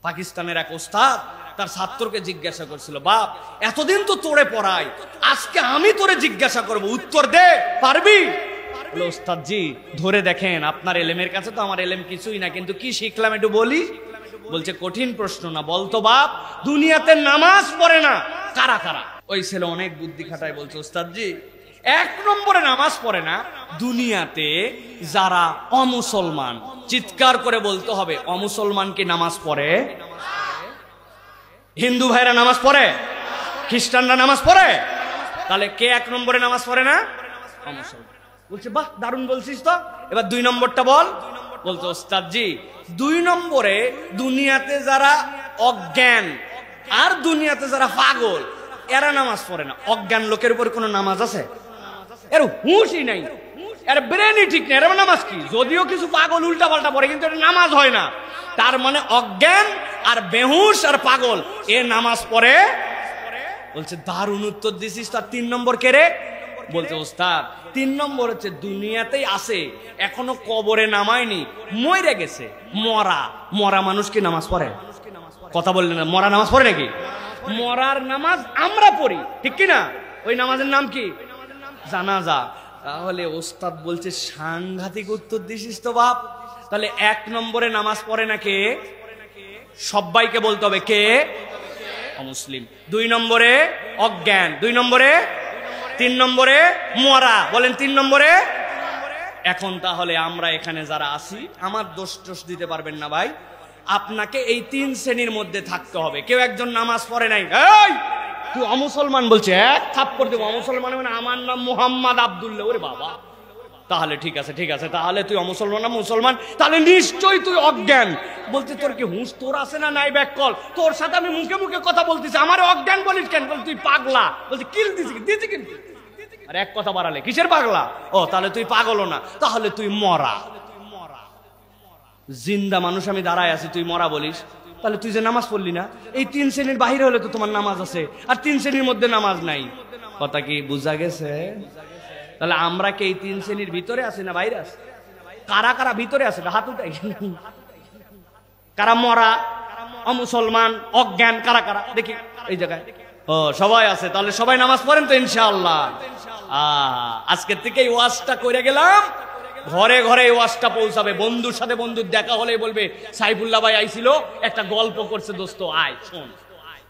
পাকিস্তানের এক ওস্তাদ তার ছাত্রকে জিজ্ঞাসা করছিল, বাপ এতদিন তো তোরে পড়াই, আজকে আমি তোরে জিজ্ঞাসা করব, উত্তর দে, পারবি? বলে, ওস্তাদ জি ধরে দেখেন, আপনার এলেমের কাছে তো আমার এলেম কিছুই না, কিন্তু কি শিখলাম একটু বলি। বলছে, কঠিন প্রশ্ন না, বলতো বাপ, দুনিয়াতে নামাজ পড়ে না কারা কারা? ওই ছেলে অনেক বুদ্ধি খাটায় বলছে, ওস্তাদ জি 1 নম্বরে নামাজ পড়ে না দুনিয়াতে যারা অমুসলমান। চিৎকার করে বলতে হবে, অমুসলমান কি নামাজ পড়ে? হিন্দু ভাইরা নামাজ পড়ে? খ্রিস্টানরা নামাজ পড়ে? তাহলে কে 1 নম্বরে নামাজ পড়ে না? অমুসলমান। বলছে, বাহ দারুণ বলছিস তো, এবার 2 নম্বরটা বল। বলতো, ওস্তাদ জি 2 নম্বরে দুনিয়াতে যারা অজ্ঞান আর দুনিয়াতে যারা পাগল এরা নামাজ পড়ে না। অজ্ঞান লোকের উপর কোনো নামাজ আছে? এর হুঁশই নাই, এর ব্রেনই ঠিক নেই, এর নামাজ কি? যদিও কিছু পাগল উল্টা পাল্টা পড়ে, কিন্তু এটা নামাজ হয় না। তার মানে অজ্ঞান আর বেহুশ আর পাগল এ নামাজ পড়ে। বলছে, দারুণ উত্তর দিছিস। তার 3 নম্বর কে রে? বলছে, ওস্তাদ 3 নম্বর হচ্ছে দুনিয়াতেই আছে, এখনো কবরে নামায়নি, মরে গেছে। মরা মরা মানুষ কি নামাজ পড়ে? কথা বললেন না, মরা নামাজ পড়ে নাকি? মরার নামাজ আমরা পড়ি, ঠিক কি না? ওই নামাজের নাম কি? জানাজা। তাহলে ওস্তাদ বলছে, সাংঘাতিক উত্তর দিছিস তো বাপ। তাহলে 1 নম্বরে নামাজ পড়ে না কে? সবাইকে বলতে হবে কে? অমুসলিম। 2 নম্বরে অজ্ঞান, 2 নম্বরে, 3 নম্বরে মরা। বলেন 3 নম্বরে। এখন তাহলে আমরা এখানে যারা আছি, আমার দোষ টোষ দিতে পারবেন না ভাই, আপনাকে এই 3 শ্রেণীর মধ্যে থাকতে হবে। কেউ একজন নামাজ পড়ে নাই, এই তুই অমুসলমান, বলছে 1 থাপ্পড় দেবো। অমুসলমান মানে আমার নাম মুহাম্মদ আব্দুল্লাহ। ওরে বাবা, তাহলে ঠিক আছে ঠিক আছে, তাহলে তুই অমুসলমান না মুসলমান, তাহলে নিশ্চয়ই তুই অজ্ঞান। বলতে, তোর কি হুঁশ তোর আছে না নাই? ব্যাক কল, তোর সাথে আমি মুখে মুখে কথা বলতেছি, আমার অজ্ঞান বলিস কেন? বল তুই পাগলা। বলছে, কিল দিছি দিছি কিন্তু। আর এক কথা বাড়ালে, কিসের পাগলা? ও তাহলে তুই পাগলও না, তাহলে তুই মরা। জিন্দা মানুষ আমি দাঁড়ায় আছি, তুই মরা বলিস, তাহলে তুই যে নামাজ পড়লি না। এই 3 শ্রেণীর বাহিরে হলে তো তোমার নামাজ আছে, আর 3 শ্রেণীর মধ্যে নামাজ নাই। কথা কি বুঝা গেছে? তাহলে আমরা কি এই 3 শ্রেণীর ভিতরে আছি না বাইরে আছি? কারা কারা ভিতরে আছে হাত উঠাই। কারা মরা, অমুসলমান, অজ্ঞান, কারা কারা দেখি এই জায়গায়? ও সবাই আছে, তাহলে সবাই নামাজ পড়েন তো ইনশাআল্লাহ। আজকের থেকে এই ওয়াজটা করে গেলাম, ঘরে ঘরে এই ওয়াজটা পৌঁছাবে। বন্ধুর সাথে বন্ধুর দেখা হলে বলবে, সাইফুল্লাহ ভাই আইছিল, একটা গল্প করছে, দোস্ত আয় শোন।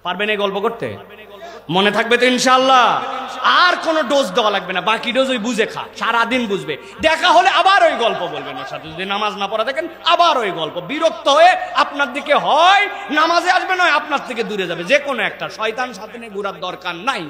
পারবেন এই গল্প করতে? মনে থাকবে তো ইনশাআল্লাহ? আর কোনো ডোজ দেওয়া লাগবে না, বাকি ডোজ ওই বুঝে খা, সারাদিন বুঝবে। দেখা হলে আবার ওই গল্প বলবেন ওর সাথে, যদি নামাজ না পড়া দেখেন আবার ওই গল্প। বিরক্ত হয়ে আপনার দিকে হয় নামাজে আসবে, নয় আপনার থেকে দূরে যাবে, যে কোনো একটা। শয়তান সাথে নিয়ে ঘোরার দরকার নাই।